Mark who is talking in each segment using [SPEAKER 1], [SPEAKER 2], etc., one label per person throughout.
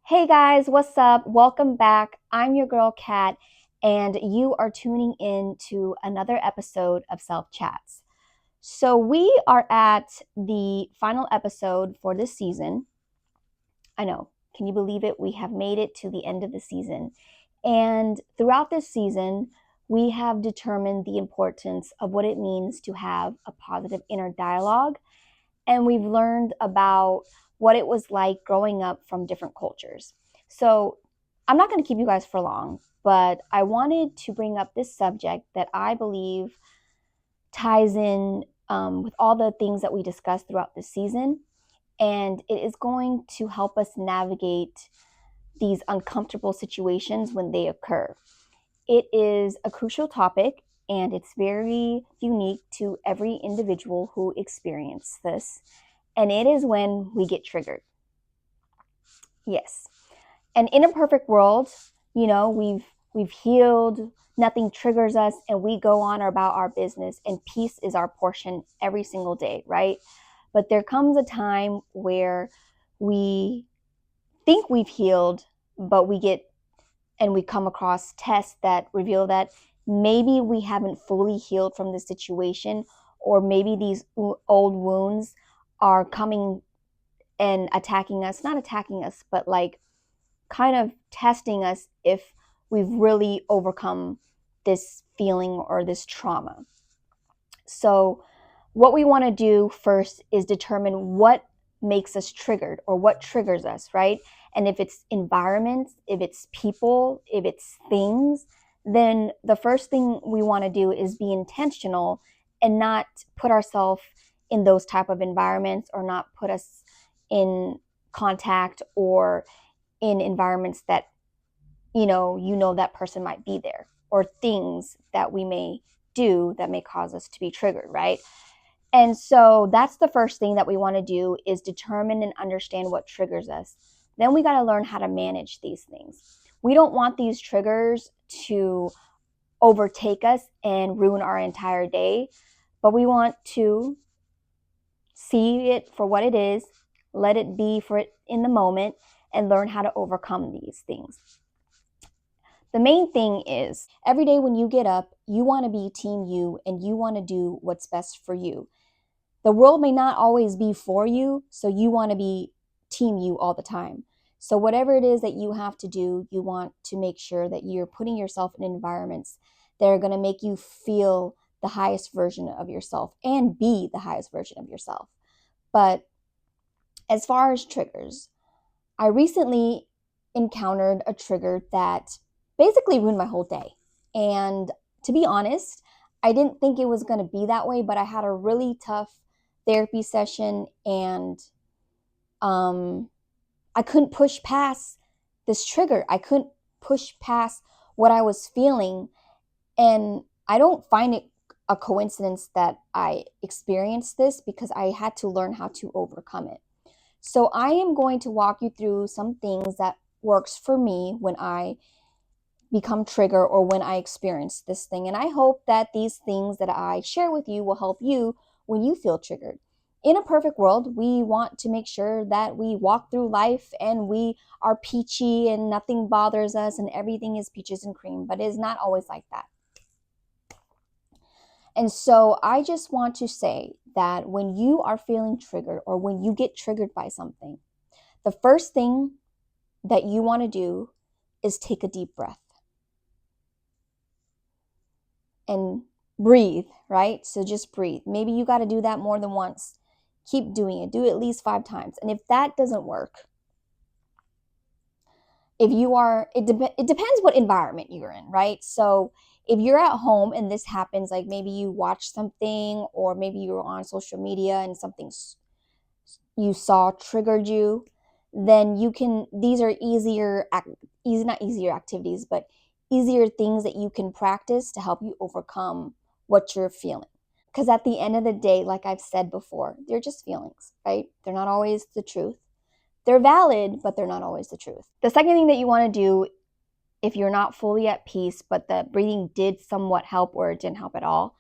[SPEAKER 1] Hey guys, what's up? Welcome back. I'm your girl Kat, and you are tuning in to another episode of Self Chats. So, we are at the final episode for this season. I know, can you believe it? We have made it to the end of the season. And throughout this season, we have determined the importance of what it means to have a positive inner dialogue. And we've learned about what it was like growing up from different cultures. So I'm not going to keep you guys for long, but I wanted to bring up this subject that I believe ties in with all the things that we discussed throughout this season. And it is going to help us navigate these uncomfortable situations when they occur. It is a crucial topic and it's very unique to every individual who experiences this. And it is when we get triggered. Yes. And in a perfect world, we've healed, nothing triggers us, and we go on about our business, and peace is our portion every single day, right? But there comes a time where we think we've healed, but we come across tests that reveal that maybe we haven't fully healed from the situation, or maybe these old wounds are coming and attacking us, not attacking us, but like kind of testing us if we've really overcome this feeling or this trauma. So, what we want to do first is determine what makes us triggered or what triggers us, right? And if it's environments, if it's people, if it's things, then the first thing we want to do is be intentional and not put ourselves in those type of environments, or not put us in contact or in environments that that person might be there, or things that we may do that may cause us to be triggered, right? And so that's the first thing that we want to do, is determine and understand what triggers us. Then we got to learn how to manage these things. We don't want these triggers to overtake us and ruin our entire day, but we want to see it for what it is, let it be for it in the moment, and learn how to overcome these things. The main thing is, every day when you get up, you want to be team you, and you want to do what's best for you. The world may not always be for you, so you want to be team you all the time. So whatever it is that you have to do, you want to make sure that you're putting yourself in environments that are going to make you feel the highest version of yourself and be the highest version of yourself. But as far as triggers, I recently encountered a trigger that basically ruined my whole day. And to be honest, I didn't think it was going to be that way, but I had a really tough therapy session, and I couldn't push past this trigger. I couldn't push past what I was feeling. And I don't find it a coincidence that I experienced this, because I had to learn how to overcome it. So I am going to walk you through some things that works for me when I become triggered or when I experience this thing. And I hope that these things that I share with you will help you when you feel triggered. In a perfect world, we want to make sure that we walk through life and we are peachy and nothing bothers us and everything is peaches and cream, but it is not always like that. And so I just want to say that when you are feeling triggered, or when you get triggered by something, the first thing that you want to do is take a deep breath and breathe, right? So just breathe. Maybe you got to do that more than once. Keep doing it. Do it at least 5 times. And if that doesn't work, it depends what environment you're in, right? So if you're at home and this happens, like maybe you watch something, or maybe you're on social media and something you saw triggered you, then these are not easier activities, but easier things that you can practice to help you overcome what you're feeling. Because at the end of the day, like I've said before, they're just feelings, right? They're not always the truth. They're valid, but they're not always the truth. The second thing that you want to do, if you're not fully at peace, but the breathing did somewhat help or it didn't help at all,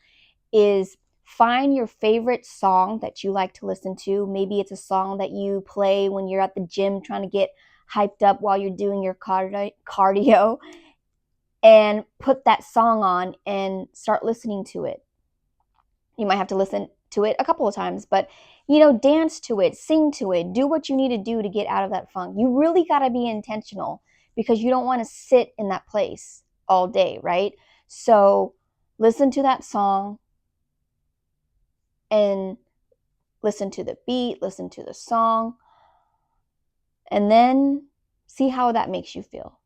[SPEAKER 1] is find your favorite song that you like to listen to. Maybe it's a song that you play when you're at the gym trying to get hyped up while you're doing your cardio, and put that song on and start listening to it. You might have to listen to it a couple of times, but dance to it, sing to it, do what you need to do to get out of that funk. You really got to be intentional because you don't want to sit in that place all day, right? So listen to that song and listen to the beat, listen to the song, and then see how that makes you feel.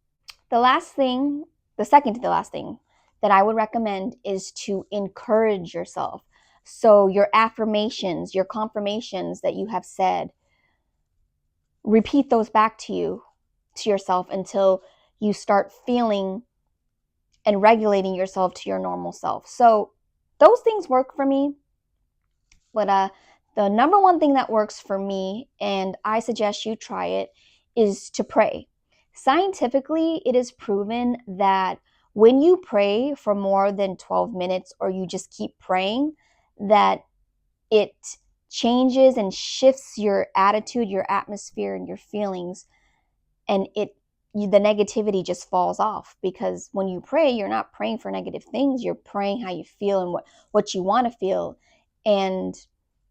[SPEAKER 1] The second to the last thing that I would recommend is to encourage yourself. So your affirmations, your confirmations that you have said, repeat those back to yourself until you start feeling and regulating yourself to your normal self. So those things work for me. But the number one thing that works for me, and I suggest you try it, is to pray. Scientifically, it is proven that when you pray for more than 12 minutes or you just keep praying, that it changes and shifts your attitude, your atmosphere, and your feelings, and the negativity just falls off. Because when you pray, you're not praying for negative things, you're praying how you feel and what you want to feel, and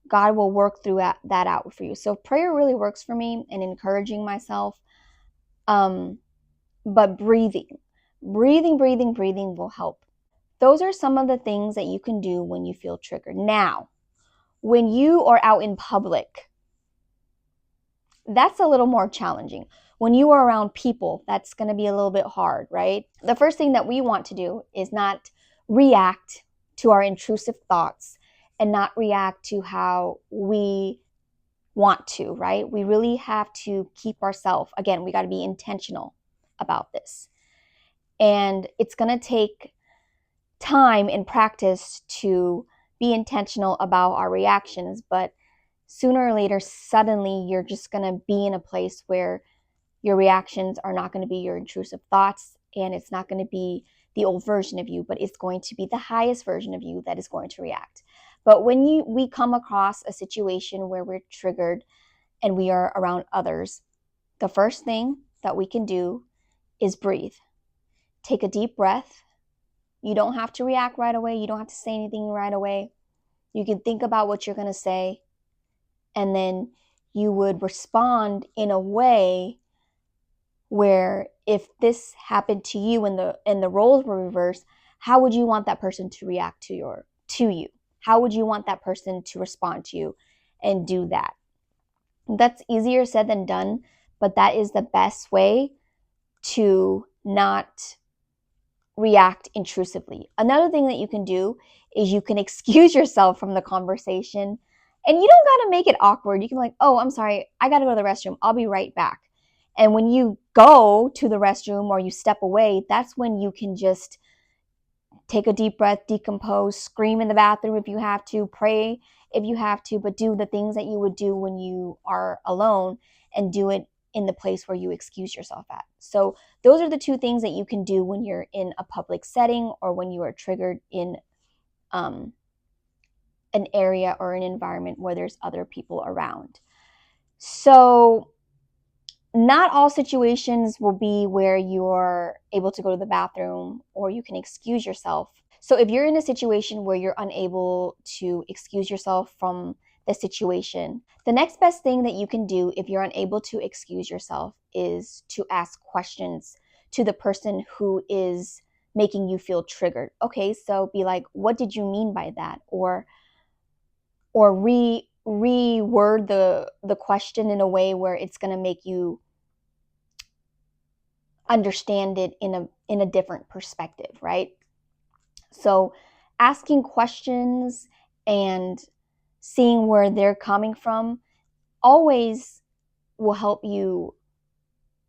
[SPEAKER 1] God will work through that out for you. So prayer really works for me, and encouraging myself. But breathing will help. Those are some of the things that you can do when you feel triggered. Now, when you are out in public, that's a little more challenging. When you are around people, that's going to be a little bit hard, right? The first thing that we want to do is not react to our intrusive thoughts and not react to how we want to, right? We really have to keep ourselves, again, we got to be intentional about this. And it's going to take time and practice to be intentional about our reactions, but sooner or later, suddenly, you're just going to be in a place where your reactions are not going to be your intrusive thoughts, and it's not going to be the old version of you, but it's going to be the highest version of you that is going to react. But when we come across a situation where we're triggered and we are around others, the first thing that we can do is breathe. Take a deep breath. You don't have to react right away. You don't have to say anything right away. You can think about what you're going to say, and then you would respond in a way where, if this happened to you and the roles were reversed, how would you want that person to react to you? How would you want that person to respond to you and do that? That's easier said than done, but that is the best way to not react intrusively. Another thing that you can do is you can excuse yourself from the conversation, and you don't got to make it awkward. You can be like, oh, I'm sorry, I got to go to the restroom. I'll be right back. And when you go to the restroom or you step away, that's when you can just take a deep breath, decompose, scream in the bathroom if you have to, pray if you have to, but do the things that you would do when you are alone, and do it in the place where you excuse yourself at. So those are the two things that you can do when you're in a public setting or when you are triggered in an area or an environment where there's other people around. So not all situations will be where you're able to go to the bathroom or you can excuse yourself. So if you're in a situation where you're unable to excuse yourself from the situation, the next best thing that you can do if you're unable to excuse yourself is to ask questions to the person who is making you feel triggered. Okay, so be like, what did you mean by that? Or reword the question in a way where it's going to make you understand it in a different perspective, right? So asking questions and seeing where they're coming from always will help you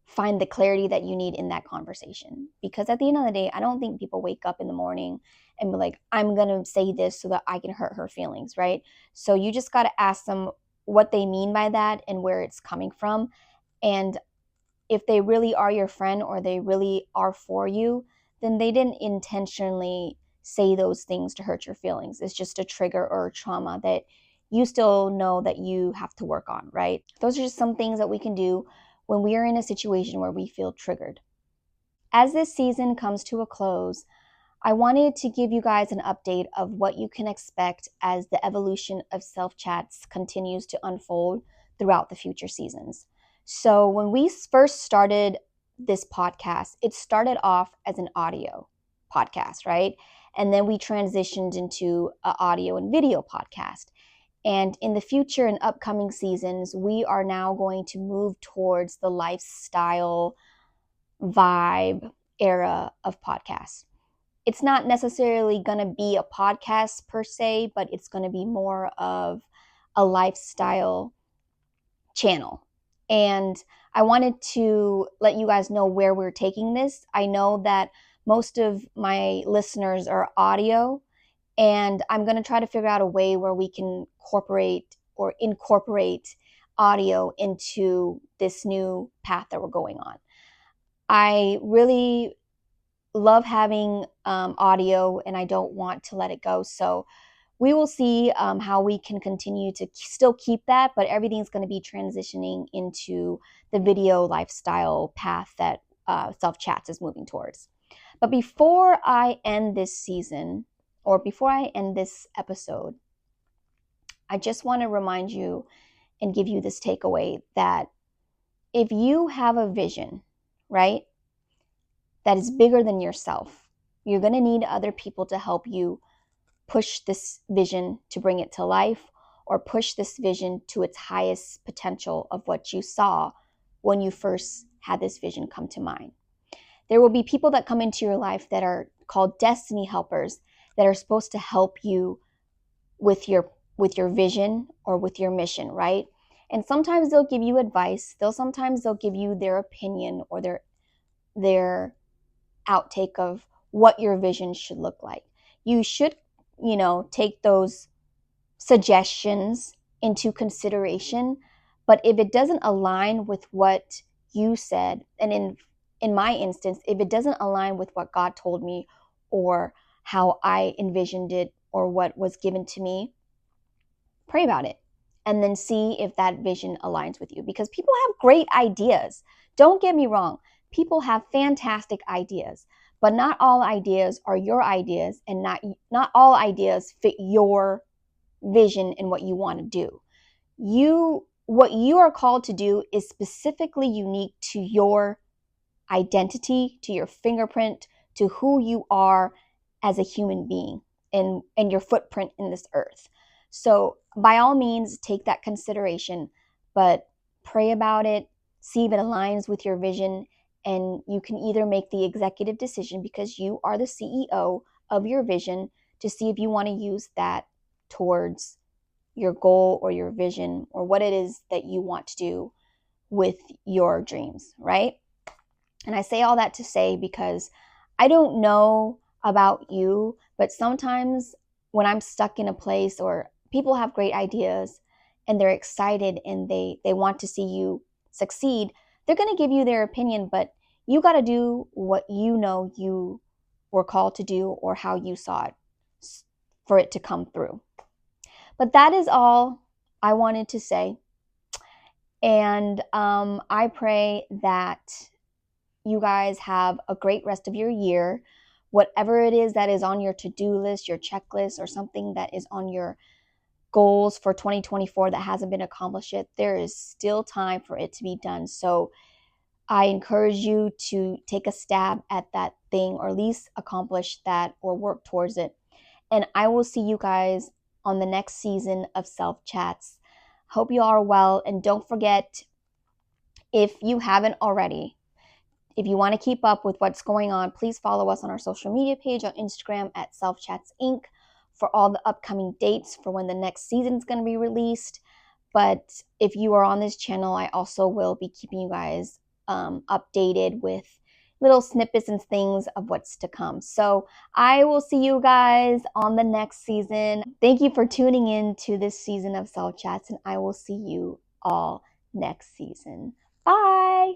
[SPEAKER 1] find the clarity that you need in that conversation. Because at the end of the day, I don't think people wake up in the morning and be like, I'm going to say this so that I can hurt her feelings, right? So you just got to ask them what they mean by that and where it's coming from. And if they really are your friend or they really are for you, then they didn't intentionally say those things to hurt your feelings. It's just a trigger or a trauma that you still know that you have to work on, right? Those are just some things that we can do when we are in a situation where we feel triggered. As this season comes to a close, I wanted to give you guys an update of what you can expect as the evolution of self chats continues to unfold throughout the future seasons. So, when we first started this podcast, it started off as an audio podcast, right? And then we transitioned into an audio and video podcast. And in the future and upcoming seasons, we are now going to move towards the lifestyle vibe era of podcasts. It's not necessarily going to be a podcast per se, but it's going to be more of a lifestyle channel. And I wanted to let you guys know where we're taking this. I know that most of my listeners are audio, and I'm going to try to figure out a way where we can incorporate audio into this new path that we're going on. I really love having audio, and I don't want to let it go. So we will see how we can continue to still keep that, but everything's going to be transitioning into the video lifestyle path that Self Chats is moving towards. But before I end this season, or before I end this episode, I just want to remind you and give you this takeaway that if you have a vision, right, that is bigger than yourself, you're going to need other people to help you push this vision to bring it to life, or push this vision to its highest potential of what you saw when you first had this vision come to mind. There will be people that come into your life that are called destiny helpers, that are supposed to help you with your vision or with your mission, right? And sometimes they'll give you advice. Sometimes they'll give you their opinion or their outtake of what your vision should look like. You should, take those suggestions into consideration. But if it doesn't align with what you said, and in my instance, if it doesn't align with what God told me or how I envisioned it or what was given to me, pray about it and then see if that vision aligns with you, because people have great ideas. Don't get me wrong. People have fantastic ideas, but not all ideas are your ideas, and not all ideas fit your vision and what you want to do. What you are called to do is specifically unique to your identity, to your fingerprint, to who you are as a human being, and your footprint in this earth. So by all means, take that consideration, but pray about it, see if it aligns with your vision, and you can either make the executive decision, because you are the CEO of your vision, to see if you want to use that towards your goal or your vision or what it is that you want to do with your dreams, right? And I say all that to say, because I don't know about you, but sometimes when I'm stuck in a place, or people have great ideas and they're excited and they want to see you succeed, they're going to give you their opinion, but you got to do what you were called to do, or how you saw it, for it to come through. But that is all I wanted to say. And I pray that you guys have a great rest of your year. Whatever it is that is on your to-do list, your checklist, or something that is on your goals for 2024 that hasn't been accomplished yet, there is still time for it to be done. So I encourage you to take a stab at that thing, or at least accomplish that or work towards it. And I will see you guys on the next season of Self Chats. Hope you all are well. And don't forget, if you haven't already, if you want to keep up with what's going on, please follow us on our social media page on Instagram at Self Chats Inc. for all the upcoming dates for when the next season is going to be released. But if you are on this channel, I also will be keeping you guys updated with little snippets and things of what's to come. So I will see you guys on the next season. Thank you for tuning in to this season of Self Chats, and I will see you all next season. Bye.